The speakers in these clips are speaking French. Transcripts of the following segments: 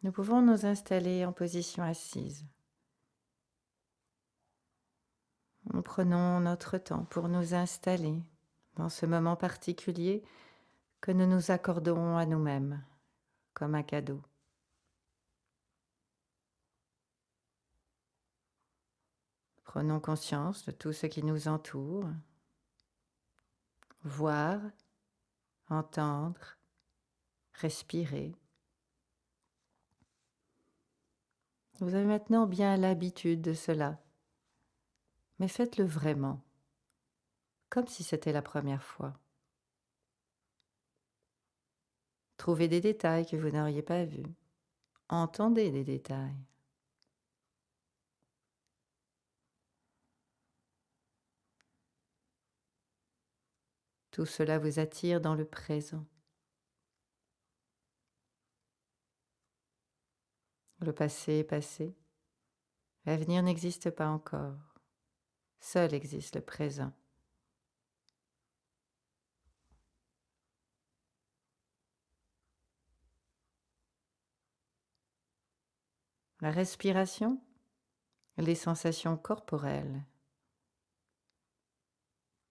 Nous pouvons nous installer en position assise. Nous prenons notre temps pour nous installer dans ce moment particulier que nous nous accordons à nous-mêmes comme un cadeau. Prenons conscience de tout ce qui nous entoure, voir, entendre, respirer. Vous avez maintenant bien l'habitude de cela, mais faites-le vraiment, comme si c'était la première fois. Trouvez des détails que vous n'auriez pas vus. Entendez des détails. Tout cela vous attire dans le présent. Le passé est passé. L'avenir n'existe pas encore. Seul existe le présent. La respiration, les sensations corporelles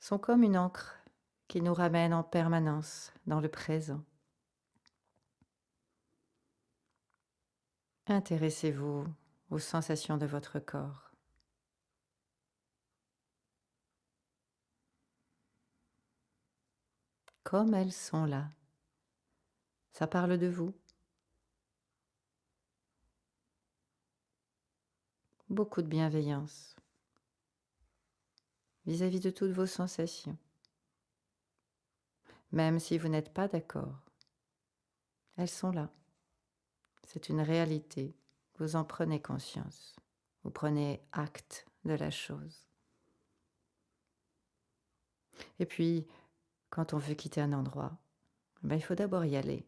sont comme une encre qui nous ramène en permanence dans le présent. Intéressez-vous aux sensations de votre corps. Comme elles sont là. Ça parle de vous. Beaucoup de bienveillance vis-à-vis de toutes vos sensations. Même si vous n'êtes pas d'accord, elles sont là. C'est une réalité. Vous en prenez conscience. Vous prenez acte de la chose. Et puis, quand on veut quitter un endroit, il faut d'abord y aller.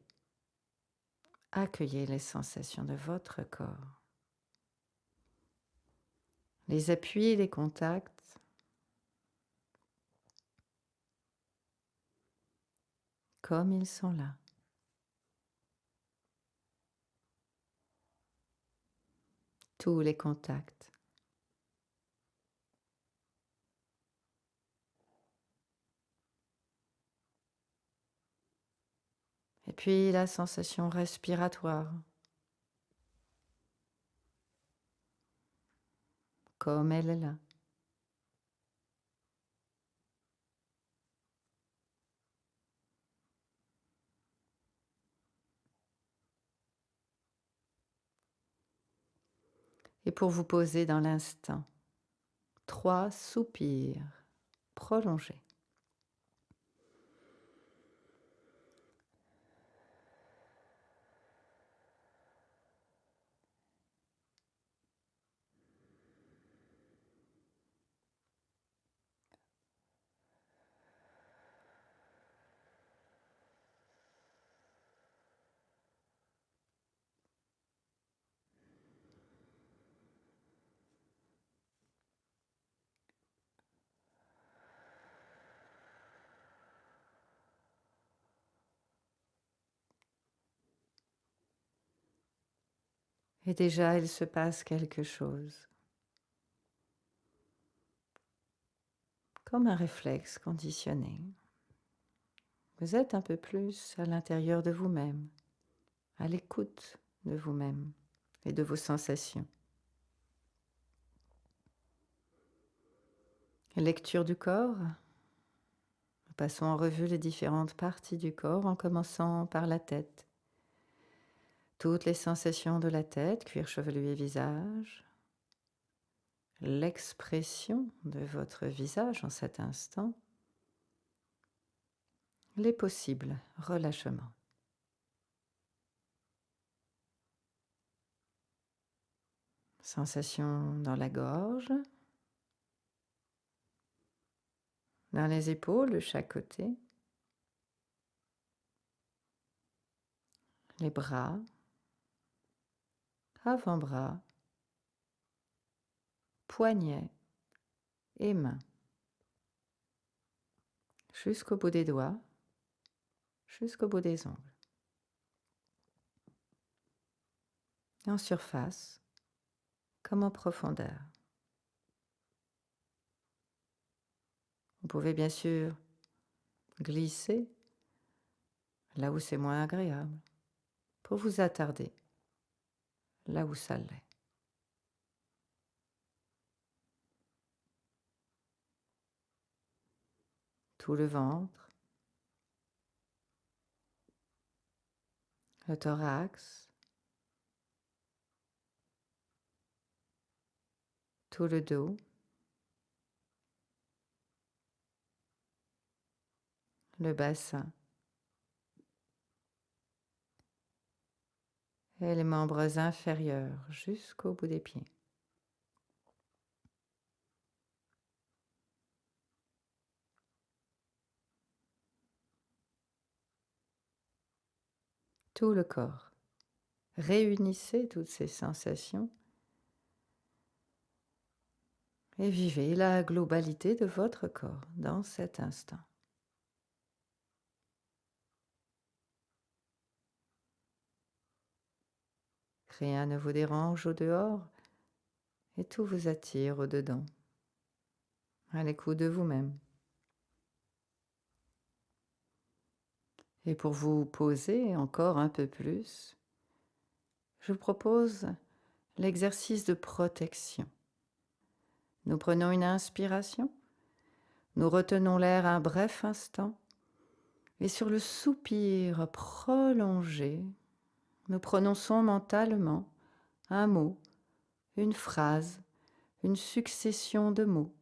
Accueillez les sensations de votre corps. Les appuis, les contacts, comme ils sont là. Tous les contacts. Et puis la sensation respiratoire, comme elle est là. Et pour vous poser dans l'instant, 3 soupirs prolongés. Et déjà, il se passe quelque chose. Comme un réflexe conditionné. Vous êtes un peu plus à l'intérieur de vous-même, à l'écoute de vous-même et de vos sensations. Lecture du corps. Nous passons en revue les différentes parties du corps en commençant par la tête. Toutes les sensations de la tête, cuir chevelu et visage. L'expression de votre visage en cet instant. Les possibles relâchements. Sensations dans la gorge, dans les épaules de chaque côté, les bras, avant-bras, poignets et mains, jusqu'au bout des doigts, jusqu'au bout des ongles. en surface comme en profondeur. Vous pouvez bien sûr glisser là où c'est moins agréable pour vous attarder là où ça l'est. Tout le ventre, le thorax, tout le dos, le bassin et les membres inférieurs jusqu'au bout des pieds. Tout le corps. Réunissez toutes ces sensations et vivez la globalité de votre corps dans cet instant. Rien ne vous dérange au dehors et tout vous attire au dedans, à l'écoute de vous-même. Et pour vous poser encore un peu plus, je vous propose l'exercice de protection. Nous prenons une inspiration, nous retenons l'air un bref instant, et sur le soupir prolongé, nous prononçons mentalement un mot, une phrase, une succession de mots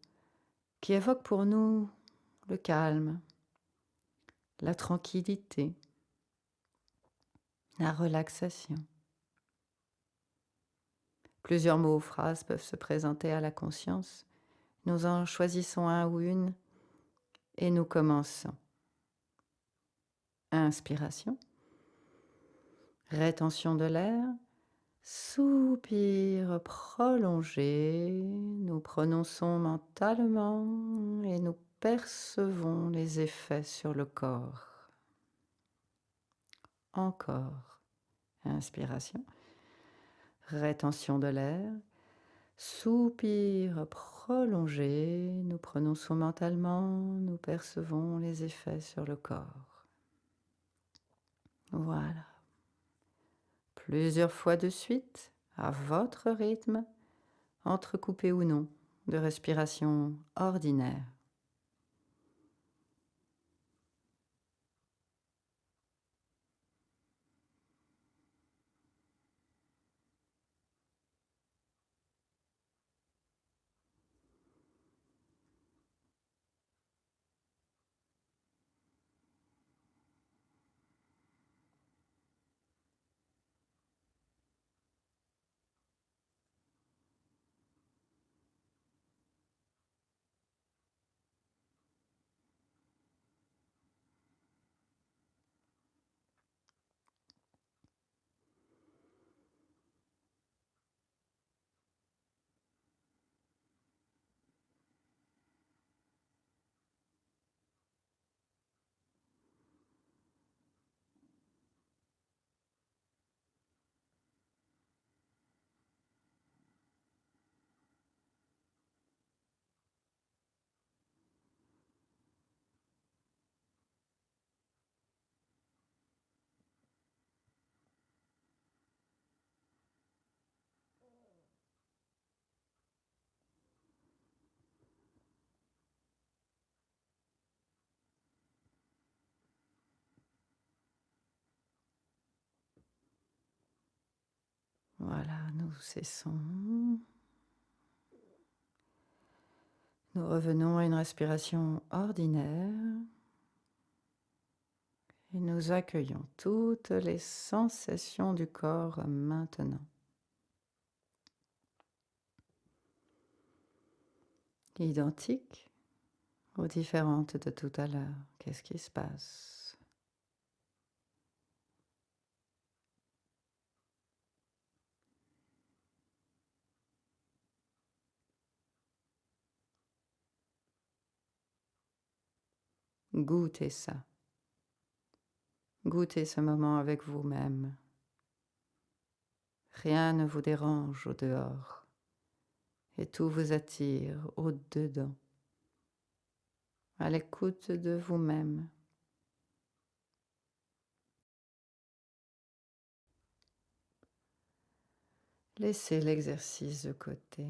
qui évoquent pour nous le calme, la tranquillité, la relaxation. Plusieurs mots ou phrases peuvent se présenter à la conscience. Nous en choisissons un ou une et nous commençons. Inspiration, rétention de l'air, soupir prolongé, nous prononçons mentalement et nous percevons les effets sur le corps. Encore, inspiration, rétention de l'air, soupir prolongé, nous prononçons mentalement, nous percevons les effets sur le corps. Voilà. Plusieurs fois de suite, à votre rythme, entrecoupé ou non, de respiration ordinaire. Voilà, nous cessons. Nous revenons à une respiration ordinaire et nous accueillons toutes les sensations du corps maintenant. Identiques aux différentes de tout à l'heure. Qu'est-ce qui se passe ? Goûtez ça. Goûtez ce moment avec vous-même. Rien ne vous dérange au dehors et tout vous attire au dedans, à l'écoute de vous-même. Laissez l'exercice de côté.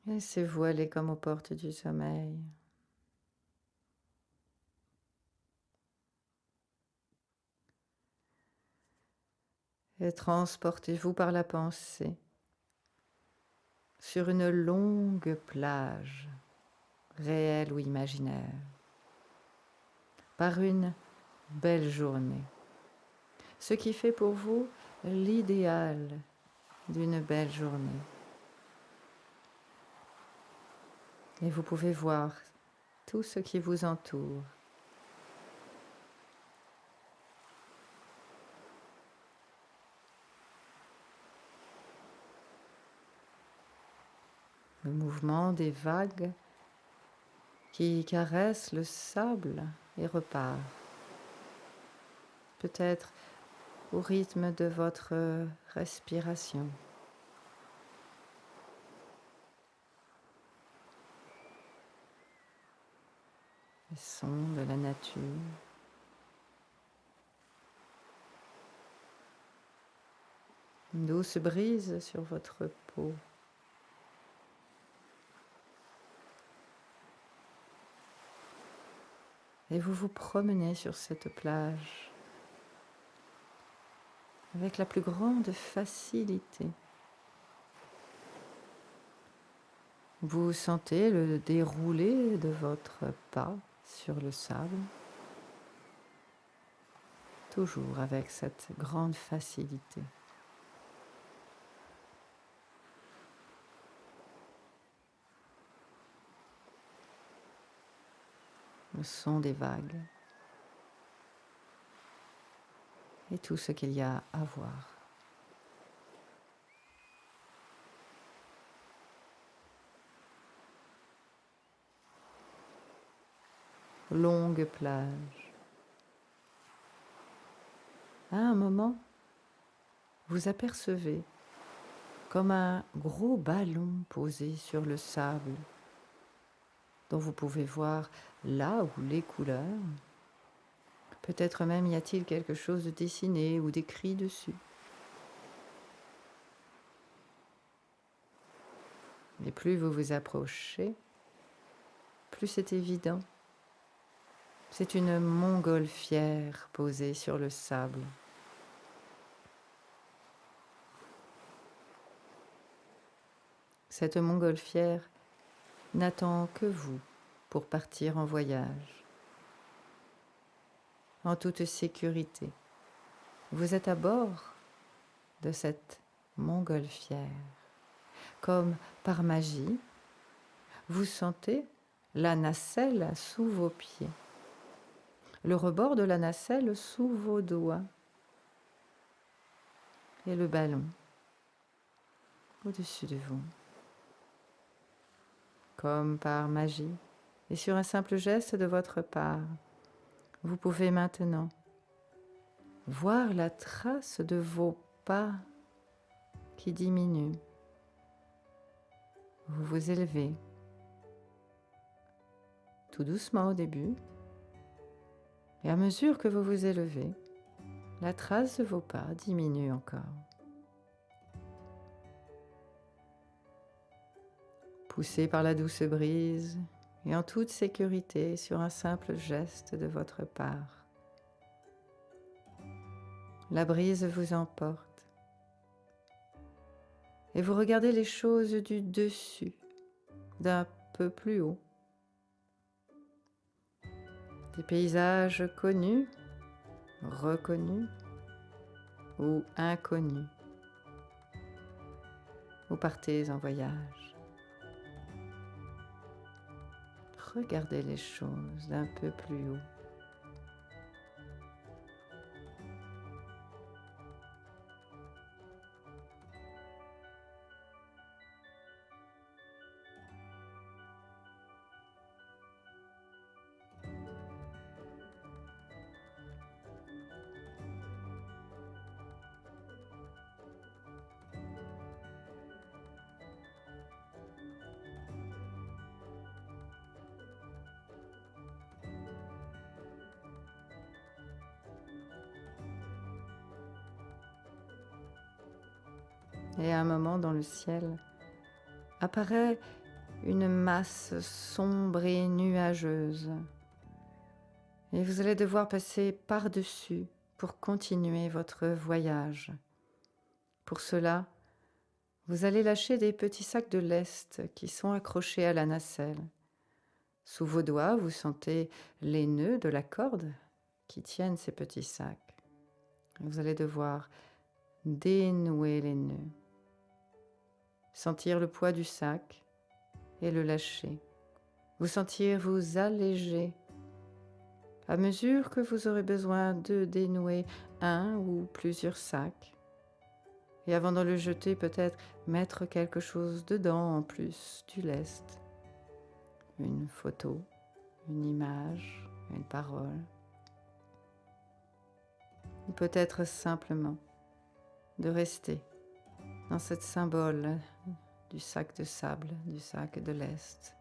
Laissez-vous aller comme aux portes du sommeil. Et transportez-vous par la pensée sur une longue plage, réelle ou imaginaire, par une belle journée. Ce qui fait pour vous l'idéal d'une belle journée. Et vous pouvez voir tout ce qui vous entoure. Le mouvement des vagues qui caressent le sable et repart. Peut-être au rythme de votre respiration. Les sons de la nature. Une douce brise sur votre peau. Et vous vous promenez sur cette plage avec la plus grande facilité. Vous sentez le déroulé de votre pas sur le sable, toujours avec cette grande facilité. Le son des vagues et tout ce qu'il y a à voir. Longue plage. À un moment, vous apercevez comme un gros ballon posé sur le sable, dont vous pouvez voir là où les couleurs. Peut-être même y a-t-il quelque chose de dessiné ou d'écrit dessus. Et plus vous vous approchez, plus c'est évident. C'est une montgolfière posée sur le sable. Cette montgolfière n'attend que vous pour partir en voyage. En toute sécurité, vous êtes à bord de cette montgolfière. Comme par magie, vous sentez la nacelle sous vos pieds, le rebord de la nacelle sous vos doigts et le ballon au-dessus de vous. Comme par magie, et sur un simple geste de votre part, vous pouvez maintenant voir la trace de vos pas qui diminuent. Vous vous élevez tout doucement au début, et à mesure que vous vous élevez, la trace de vos pas diminue encore. Poussé par la douce brise et en toute sécurité sur un simple geste de votre part. La brise vous emporte et vous regardez les choses du dessus, d'un peu plus haut. Des paysages connus, reconnus ou inconnus. Vous partez en voyage. Regardez les choses d'un peu plus haut. Et à un moment, dans le ciel, apparaît une masse sombre et nuageuse. Et vous allez devoir passer par-dessus pour continuer votre voyage. Pour cela, vous allez lâcher des petits sacs de lest qui sont accrochés à la nacelle. Sous vos doigts, vous sentez les nœuds de la corde qui tiennent ces petits sacs. Vous allez devoir dénouer les nœuds, sentir le poids du sac et le lâcher. Vous sentir vous alléger à mesure que vous aurez besoin de dénouer un ou plusieurs sacs. Et avant de le jeter, peut-être mettre quelque chose dedans en plus du lest. Une photo, une image, une parole. Ou peut-être simplement de rester dans ce symbole du sac de sable, du sac de lest.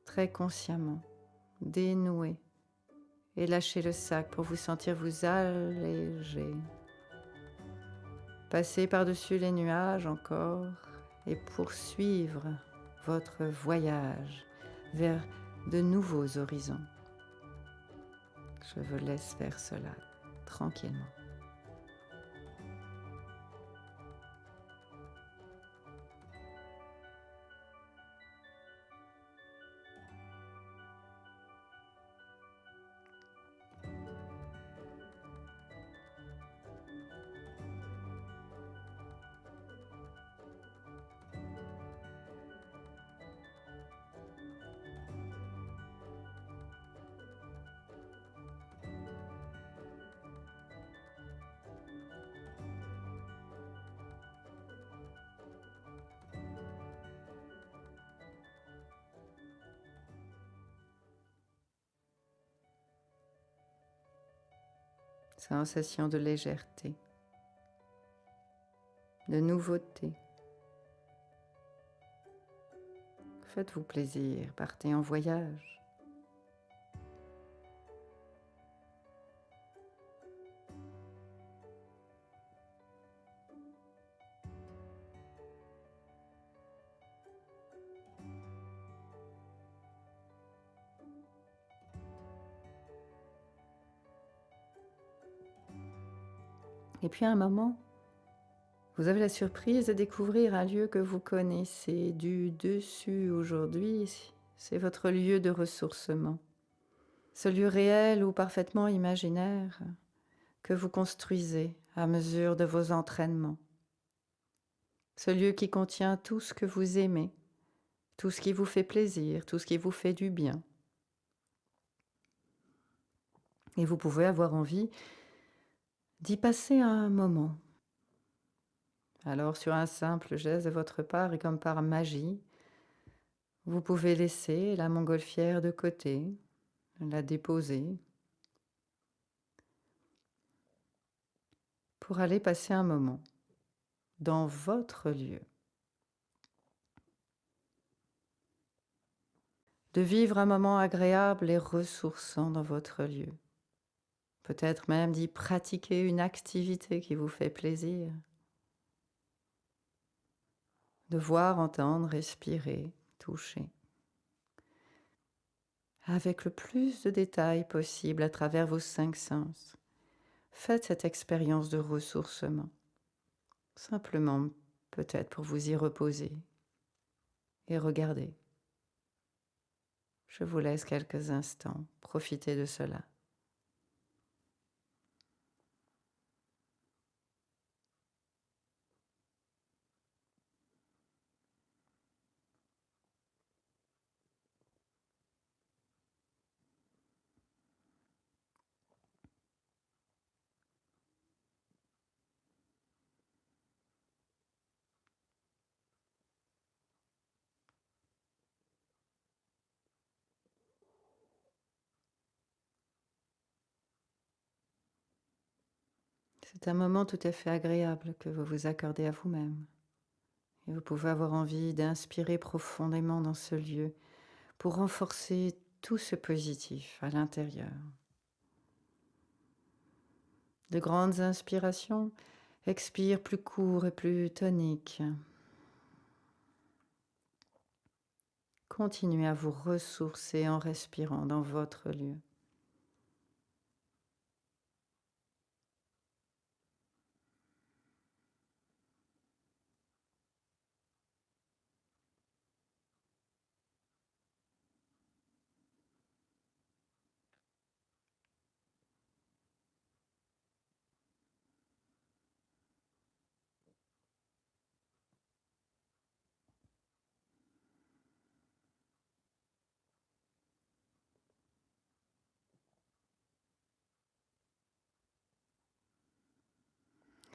Très consciemment, dénouer et lâcher le sac pour vous sentir vous alléger. Passez par-dessus les nuages encore et poursuivre votre voyage vers de nouveaux horizons. Je vous laisse faire cela tranquillement. Sensation de légèreté, de nouveauté. Faites-vous plaisir, partez en voyage. Et puis à un moment, vous avez la surprise de découvrir un lieu que vous connaissez du dessus aujourd'hui. C'est votre lieu de ressourcement. Ce lieu réel ou parfaitement imaginaire que vous construisez à mesure de vos entraînements. Ce lieu qui contient tout ce que vous aimez, tout ce qui vous fait plaisir, tout ce qui vous fait du bien. Et vous pouvez avoir envie d'y passer un moment. Alors, sur un simple geste de votre part et comme par magie, vous pouvez laisser la montgolfière de côté, la déposer, pour aller passer un moment dans votre lieu. De vivre un moment agréable et ressourçant dans votre lieu. Peut-être même d'y pratiquer une activité qui vous fait plaisir. De voir, entendre, respirer, toucher. Avec le plus de détails possible à travers vos 5 sens. Faites cette expérience de ressourcement. Simplement, peut-être pour vous y reposer et regarder. Je vous laisse quelques instants. Profitez de cela. C'est un moment tout à fait agréable que vous vous accordez à vous-même. Et vous pouvez avoir envie d'inspirer profondément dans ce lieu pour renforcer tout ce positif à l'intérieur. De grandes inspirations Expire plus court et plus tonique. Continuez à vous ressourcer en respirant dans votre lieu.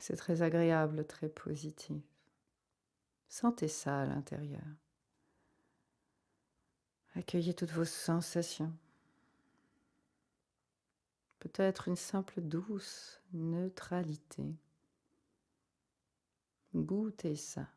C'est très agréable, très positif. Sentez ça à l'intérieur. Accueillez toutes vos sensations. Peut-être une simple douce neutralité. Goûtez ça.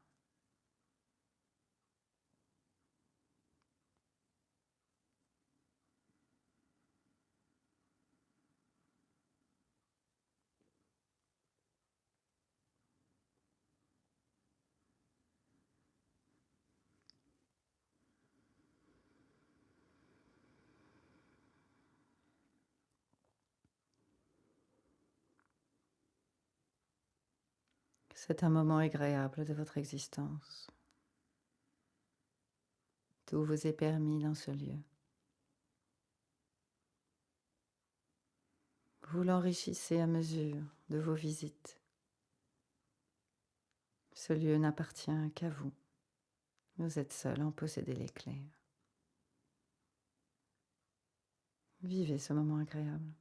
C'est un moment agréable de votre existence. Tout vous est permis dans ce lieu. Vous l'enrichissez à mesure de vos visites. Ce lieu n'appartient qu'à vous. Vous êtes seul en posséder les clés. Vivez ce moment agréable.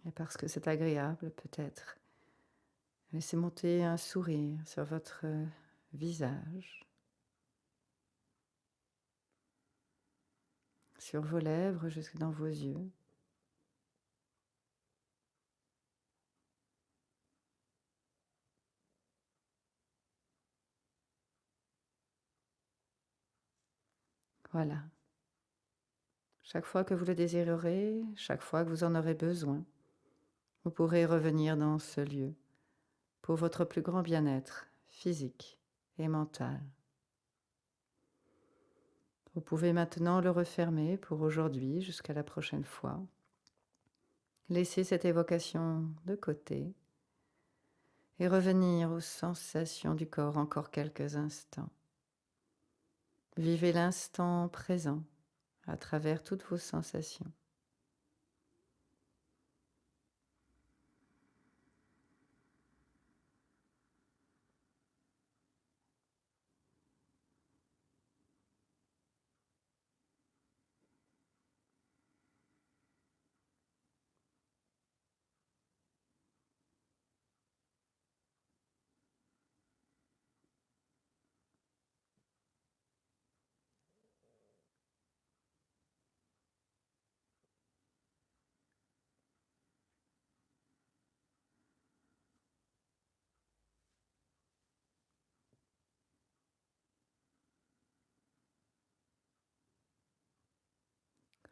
Et parce que c'est agréable, peut-être, laissez monter un sourire sur votre visage, sur vos lèvres jusque dans vos yeux. Voilà. Chaque fois que vous le désirerez, chaque fois que vous en aurez besoin, vous pourrez revenir dans ce lieu pour votre plus grand bien-être physique et mental. Vous pouvez maintenant le refermer pour aujourd'hui jusqu'à la prochaine fois. Laissez cette évocation de côté et revenir aux sensations du corps encore quelques instants. Vivez l'instant présent à travers toutes vos sensations.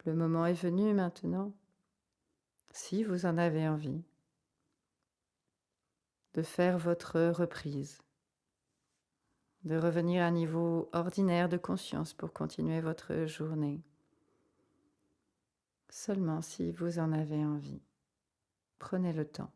Le moment est venu maintenant, si vous en avez envie, de faire votre reprise, de revenir à un niveau ordinaire de conscience pour continuer votre journée. Seulement si vous en avez envie, prenez le temps.